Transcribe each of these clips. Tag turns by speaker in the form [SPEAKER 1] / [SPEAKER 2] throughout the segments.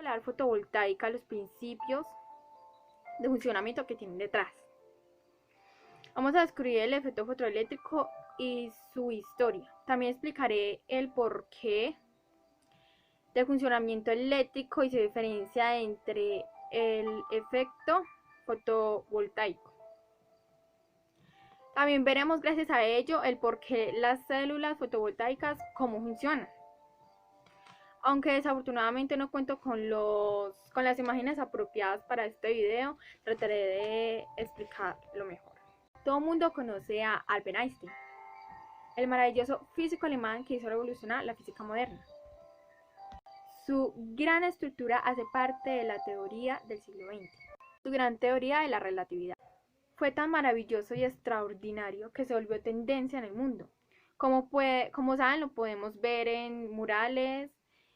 [SPEAKER 1] solar fotovoltaica, los principios de funcionamiento que tienen detrás. Vamos a descubrir el efecto fotoeléctrico y su historia. También explicaré el porqué del funcionamiento eléctrico y su diferencia entre el efecto fotovoltaico. También veremos gracias a ello el porqué las células fotovoltaicas, cómo funcionan. Aunque desafortunadamente no cuento con las imágenes apropiadas para este video, trataré de explicarlo mejor. Todo el mundo conoce a Albert Einstein, el maravilloso físico alemán que hizo revolucionar la física moderna. Su gran estructura hace parte de la teoría del siglo XX, su gran teoría de la relatividad. Fue tan maravilloso y extraordinario que se volvió tendencia en el mundo. Como saben, lo podemos ver en murales,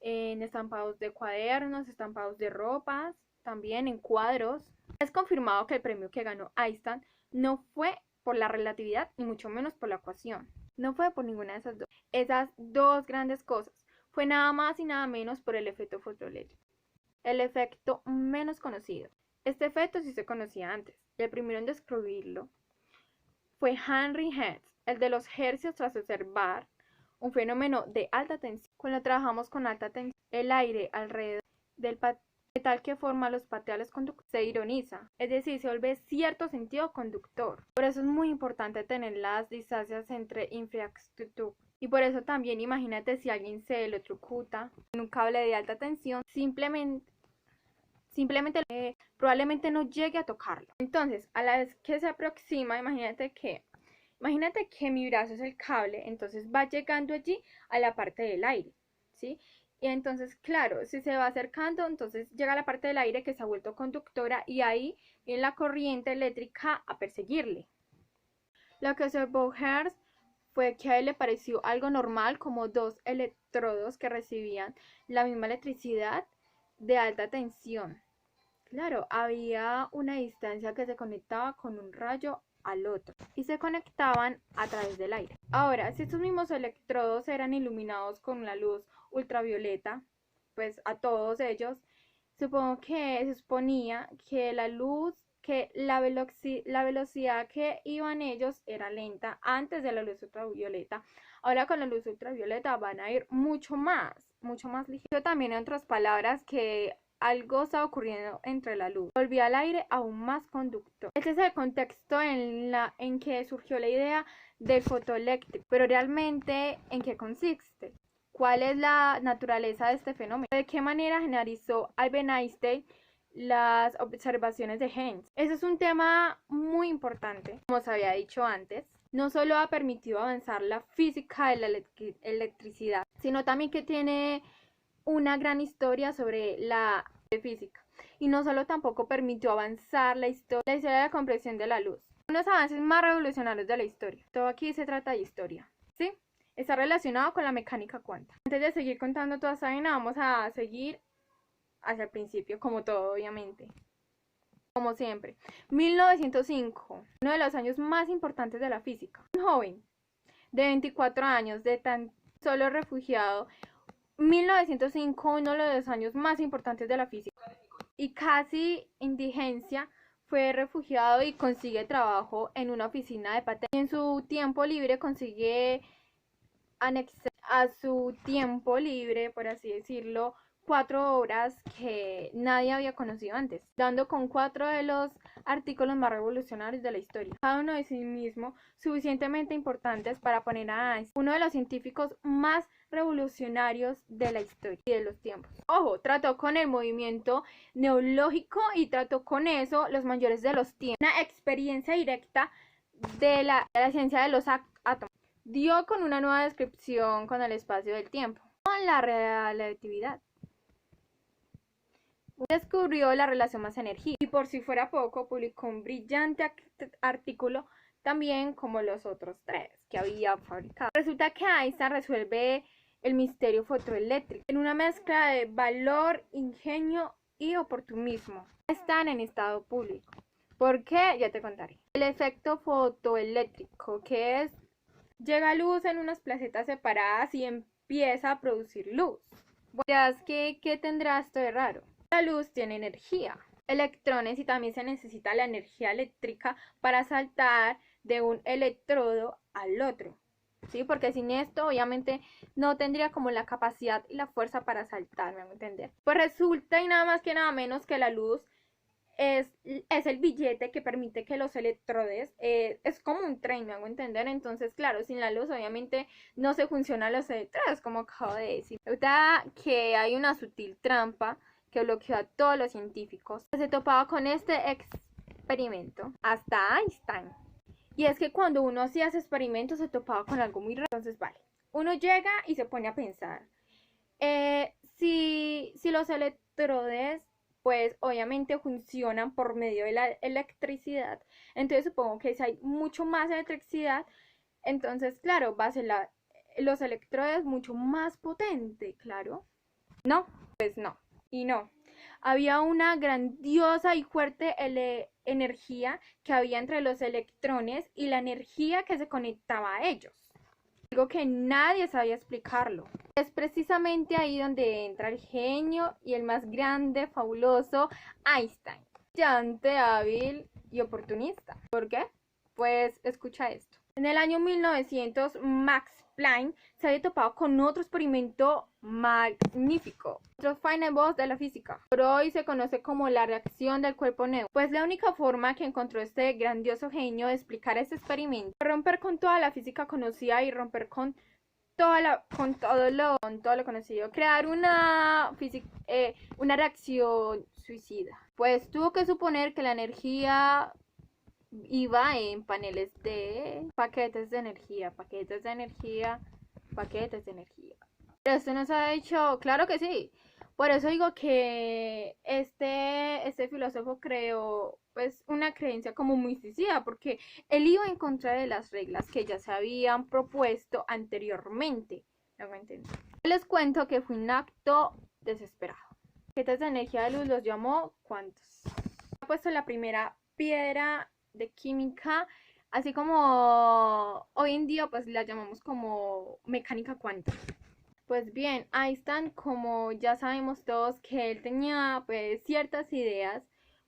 [SPEAKER 1] en estampados de cuadernos, estampados de ropas, también en cuadros. Es confirmado que el premio que ganó Einstein no fue por la relatividad ni mucho menos por la ecuación. No fue por ninguna de esas dos grandes cosas. Fue nada más y nada menos por el efecto fotoeléctrico. El efecto menos conocido. Este efecto sí se conocía antes, y el primero en descubrirlo fue Henry Hertz, el de los hercios, tras observar un fenómeno de alta tensión. Cuando trabajamos con alta tensión, el aire alrededor del metal que forma los materiales conductores se ioniza, es decir, se vuelve cierto sentido conductor. Por eso es muy importante tener las distancias entre infraestructura. Y por eso también imagínate si alguien se electrocuta en un cable de alta tensión, simplemente probablemente no llegue a tocarlo. Entonces, a la vez que se aproxima, imagínate que mi brazo es el cable, entonces va llegando allí a la parte del aire, ¿sí? Y entonces, claro, si se va acercando, entonces llega a la parte del aire que se ha vuelto conductora y ahí viene la corriente eléctrica a perseguirle. Lo que observó Hertz fue que a él le pareció algo normal como dos electrodos que recibían la misma electricidad de alta tensión. Claro, había una distancia que se conectaba con un rayo al otro y se conectaban a través del aire. Ahora, si estos mismos electrodos eran iluminados con la luz ultravioleta, pues a todos ellos, supongo que se suponía que la velocidad que iban ellos era lenta antes de la luz ultravioleta. Ahora con la luz ultravioleta van a ir mucho más ligero. También, en otras palabras, que algo estaba ocurriendo entre la luz. Volvía al aire aún más conductor. Este es el contexto en que surgió la idea del fotoeléctrico. Pero realmente, ¿en qué consiste? ¿Cuál es la naturaleza de este fenómeno? ¿De qué manera generalizó Albert Einstein las observaciones de Hertz? Ese es un tema muy importante. Como os había dicho antes, no solo ha permitido avanzar la física de la electricidad, sino también que tiene una gran historia sobre la física. Y no solo tampoco permitió avanzar la historia de la comprensión de la luz. Uno de los avances más revolucionarios de la historia. Todo aquí se trata de historia, ¿sí? Está relacionado con la mecánica cuántica. Antes de seguir contando toda esta vaina, vamos a seguir hacia el principio, como todo, obviamente. Como siempre. 1905, uno de los años más importantes de la física. Un joven de 24 años, de tan solo refugiado. 1905, uno de los años más importantes de la física. Y casi indigencia, fue refugiado y consigue trabajo en una oficina de patentes. Y en su tiempo libre consigue anexar a su tiempo libre, por así decirlo, 4 obras que nadie había conocido antes, dando con 4 de los artículos más revolucionarios de la historia, cada uno de sí mismo suficientemente importantes para poner a Einstein uno de los científicos más revolucionarios de la historia y de los tiempos. Ojo, trató con el movimiento neológico y trató con eso los mayores de los tiempos, una experiencia directa de la ciencia de los átomos. Dio con una nueva descripción con el espacio del tiempo, con la relatividad. Descubrió la relación masa-energía y, por si fuera poco, publicó un brillante artículo también como los otros 3 que había fabricado. Resulta que Einstein resuelve el misterio fotoeléctrico en una mezcla de valor, ingenio y oportunismo. Están en estado público. ¿Por qué? Ya te contaré. El efecto fotoeléctrico, que es: llega luz en unas placetas separadas y empieza a producir luz. Verás, ¿qué tendrá esto de raro? La luz tiene energía, electrones, y también se necesita la energía eléctrica para saltar de un electrodo al otro. ¿Sí? Porque sin esto obviamente no tendría como la capacidad y la fuerza para saltar, ¿me hago entender? Pues resulta y nada más que nada menos que la luz es el billete que permite que los electrodes, es como un tren, me hago entender. Entonces, claro, sin la luz obviamente no se funcionan los electrodes, como acabo de decir. Ahorita que hay una sutil trampa que bloqueó a todos los científicos que se topaba con este experimento, hasta Einstein. Y es que cuando uno hacía ese experimento se topaba con algo muy raro. Entonces, vale, uno llega y se pone a pensar, si los electrodes pues obviamente funcionan por medio de la electricidad, entonces supongo que si hay mucho más electricidad, entonces claro, va a ser los electrodes mucho más potente, claro. No, pues no, y no. Había una grandiosa y fuerte energía que había entre los electrones y la energía que se conectaba a ellos. Algo que nadie sabía explicarlo. Es precisamente ahí donde entra el genio y el más grande, fabuloso Einstein. Brillante, hábil y oportunista. ¿Por qué? Pues escucha esto. En el año 1900, Max Planck se había topado con otro experimento magnífico, otro final boss de la física. Por hoy se conoce como la reacción del cuerpo negro. Pues la única forma que encontró este grandioso genio de explicar este experimento fue romper con toda la física conocida y romper con todo lo conocido, crear una reacción suicida. Pues tuvo que suponer que la energía iba en paneles de paquetes de energía. Pero esto nos ha hecho, claro que sí. Por eso digo que este filósofo creó pues una creencia como muy suicida, porque él iba en contra de las reglas que ya se habían propuesto anteriormente. ¿No me entienden? Les cuento que fue un acto desesperado. Paquetes de energía de luz los llamó cuantos. Ha puesto la primera piedra de química, así como hoy en día pues la llamamos como mecánica cuántica. Pues bien, Einstein, como ya sabemos todos que él tenía pues ciertas ideas,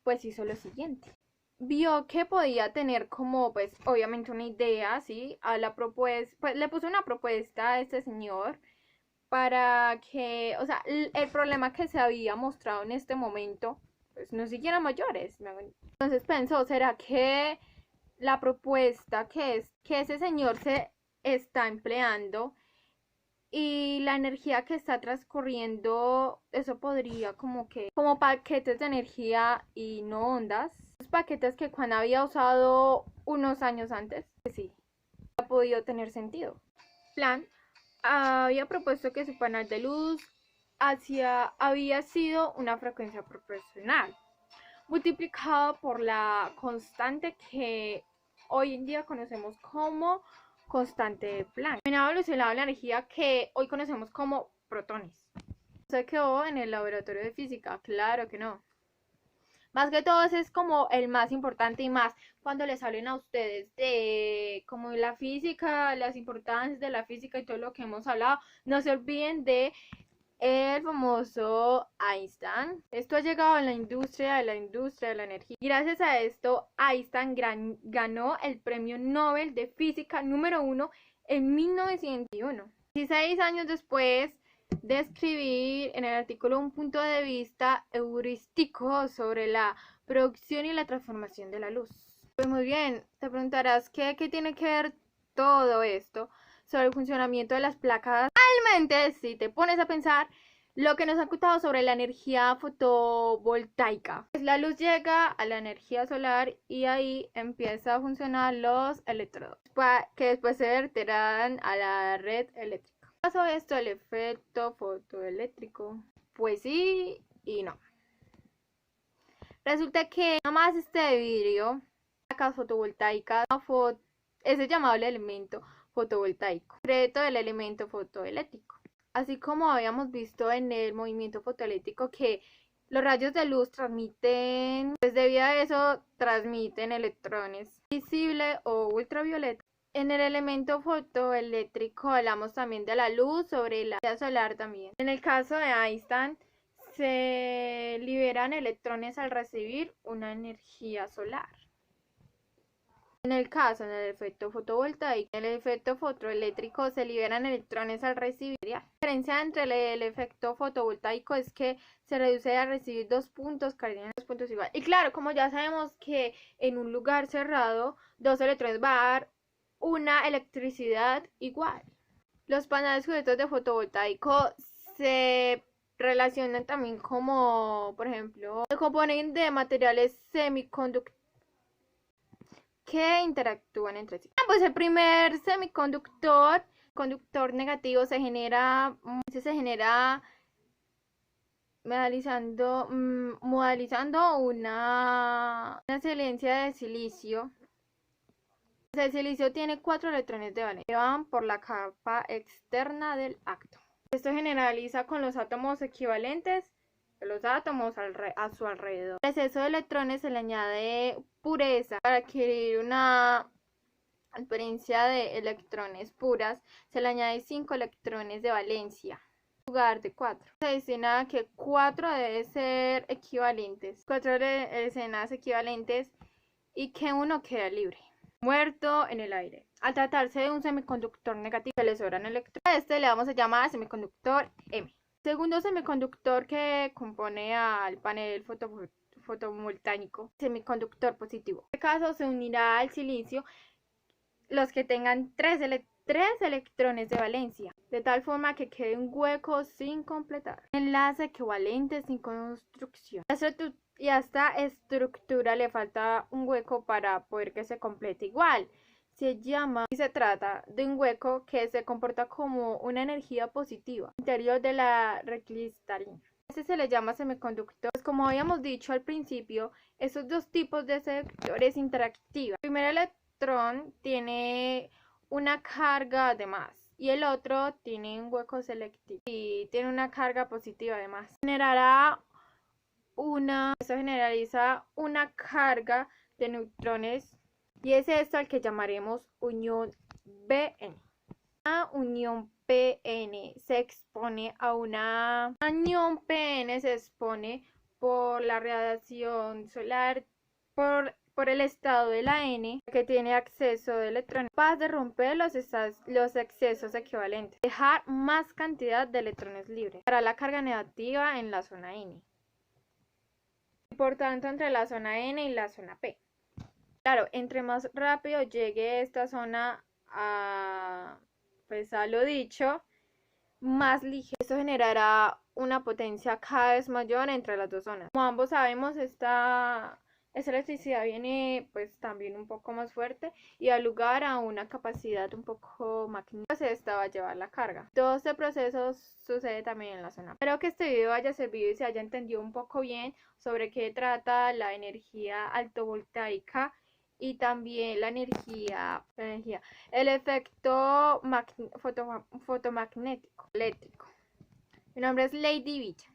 [SPEAKER 1] pues hizo lo siguiente. Vio que podía tener como pues obviamente una idea, ¿sí? A la propuesta, pues le puso una propuesta a este señor para que, o sea, el problema que se había mostrado en este momento pues no siguiera mayores. Entonces pensó, ¿será que la propuesta que ese señor se está empleando y la energía que está transcurriendo, eso podría como paquetes de energía y no ondas? Los paquetes que Juan había usado unos años antes, pues sí, ha podido tener sentido. Planck había propuesto que su panel de luz había sido una frecuencia proporcional multiplicada por la constante que hoy en día conocemos como constante de Planck. También ha evolucionado la energía que hoy conocemos como protones. ¿Se quedó en el laboratorio de física? Claro que no. Más que todo ese es como el más importante, y más cuando les hablen a ustedes de como la física, las importancias de la física y todo lo que hemos hablado. No se olviden de el famoso Einstein. Esto ha llegado a la industria de la energía. Gracias a esto, Einstein ganó el premio Nobel de Física número 1 en 1901. 16 años después de escribir en el artículo un punto de vista heurístico sobre la producción y la transformación de la luz. Pues muy bien, te preguntarás ¿qué tiene que ver todo esto sobre el funcionamiento de las placas? Realmente, si te pones a pensar, lo que nos ha contado sobre la energía fotovoltaica, pues la luz llega a la energía solar y ahí empieza a funcionar los electrodos, que después se verterán a la red eléctrica. ¿Qué pasó esto el efecto fotoeléctrico? Pues sí y no. Resulta que nada más este vidrio, placas fotovoltaicas, ese llamado el elemento fotovoltaico, secreto del elemento fotoeléctrico. Así como habíamos visto en el movimiento fotoeléctrico que los rayos de luz transmiten, pues debido a eso transmiten electrones visible o ultravioleta. En el elemento fotoeléctrico hablamos también de la luz sobre la energía solar también. En el caso de Einstein se liberó liberan electrones al recibir una energía solar. En el caso del efecto fotovoltaico, en el efecto fotoeléctrico se liberan electrones al recibir. La diferencia entre el efecto fotovoltaico es que se reduce a recibir dos puntos cardinales, dos puntos iguales. Y claro, como ya sabemos que en un lugar cerrado, dos electrones va a dar una electricidad igual. Los paneles cubiertos de fotovoltaico se relacionan también como, por ejemplo, se componen de materiales semiconductores que interactúan entre sí. Pues el primer semiconductor, conductor negativo, se genera modalizando una silencia de silicio. El silicio tiene 4 electrones de valencia que van por la capa externa del átomo. Esto generaliza con los átomos equivalentes de los átomos a su alrededor. Al exceso de electrones se le añade pureza para adquirir una diferencia de electrones puras. Se le añade 5 electrones de valencia en lugar de 4. Se destina a que 4 deben ser equivalentes, 4 escenas equivalentes y que uno queda libre, muerto en el aire. Al tratarse de un semiconductor negativo, se le sobran electrones. A este le vamos a llamar semiconductor M. Segundo semiconductor que compone al panel fotovoltaico, semiconductor positivo. En este caso se unirá al silicio los que tengan 3 electrones de valencia, de tal forma que quede un hueco sin completar. Enlace equivalente sin construcción. Y a esta estructura le falta un hueco para poder que se complete igual. Se trata de un hueco que se comporta como una energía positiva interior de la red cristalina. Este se le llama semiconductor. Pues como habíamos dicho al principio, estos dos tipos de sectores interactivos. El primer electrón tiene una carga además y el otro tiene un hueco selectivo y tiene una carga positiva además. Esto generaliza una carga de neutrones y es esto al que llamaremos unión BN. Una unión PN se expone por la radiación solar, por el estado de la N, que tiene acceso de electrones, capaz de romper los excesos equivalentes, dejar más cantidad de electrones libres para la carga negativa en la zona N. Por tanto, entre la zona N y la zona P. Claro, entre más rápido llegue esta zona a lo dicho, más ligero. Esto generará una potencia cada vez mayor entre las dos zonas. Como ambos sabemos, esta electricidad viene pues también un poco más fuerte y da lugar a una capacidad un poco magnética. Esta va a llevar la carga. Todo este proceso sucede también en la zona. Espero que este video haya servido y se haya entendido un poco bien sobre qué trata la energía altovoltaica y también el efecto fotomagnético eléctrico. Mi nombre es Lady Villa.